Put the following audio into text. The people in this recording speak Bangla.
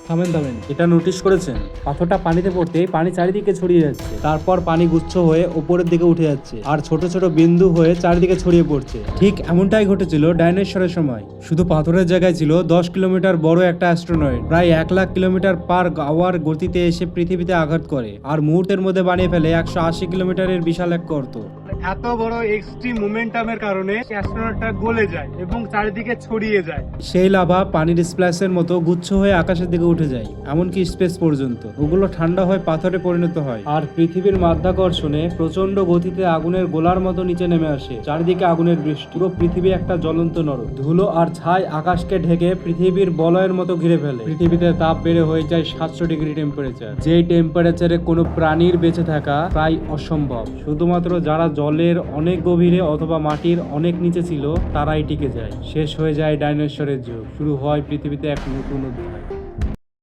থামেন থামেন, এটা নোটিশ করেছেন? পাথরটা পানিতে পড়তেই পানি চারিদিকে ছড়িয়ে যাচ্ছে, তারপর পানি গুচ্ছ হয়ে উপরের দিকে উঠে যাচ্ছে আর ছোট ছোট বিন্দু হয়ে চারিদিকে ছড়িয়ে পড়ছে। ঠিক এমনটাই ঘটেছিল ডাইনোসরের সময়। শুধু পাথরের জায়গায় ছিল 10 কিলোমিটার বড় একটা অ্যাস্ট্রোনয়েড, প্রায় 1,00,000 কিলোমিটার পার আওয়ার গতিতে এসে পৃথিবীতে আঘাত করে আর মুহূর্তের মধ্যে বানিয়ে ফেলে 180 কিলোমিটারের বিশাল এক গর্ত। এত বড় এক্সট্রিম মোমেন্টামের কারণে অ্যাস্ট্রোনটটা গলে যায় এবং চারিদিকে ছড়িয়ে যায়। সেই লাভা পানির স্প্ল্যাশের মতো গুচ্ছ হয়ে আকাশের দিকে উঠে যায়, এমনকি স্পেস পর্যন্ত। ওগুলো ঠান্ডা হয়ে পাথরে পরিণত হয় আর পৃথিবীর মাধ্যাকর্ষণে প্রচন্ড গতিতে আগুনের গোলার মতো নিচে নেমে আসে। চারিদিকে আগুনের বৃষ্টি, পুরো পৃথিবী একটা জ্বলন্ত নরক। ধুলো আর ছাই আকাশকে ঢেকে পৃথিবীর বলয়ের মতো ঘিরে ফেলে। পৃথিবীতে তাপ বেড়ে হয়ে যায় 700 ডিগ্রি টেম্পারেচার, যেই টেম্পারেচারে কোনো প্রাণীর বেঁচে থাকা প্রায় অসম্ভব। শুধুমাত্র যারা জলের অনেক গভীরে অথবা মাটির অনেক নিচে ছিল তারাই টিকে যায়। শেষ হয়ে যায় ডাইনোসরের যুগ, শুরু হয় পৃথিবীতে এক নতুন অধ্যায়।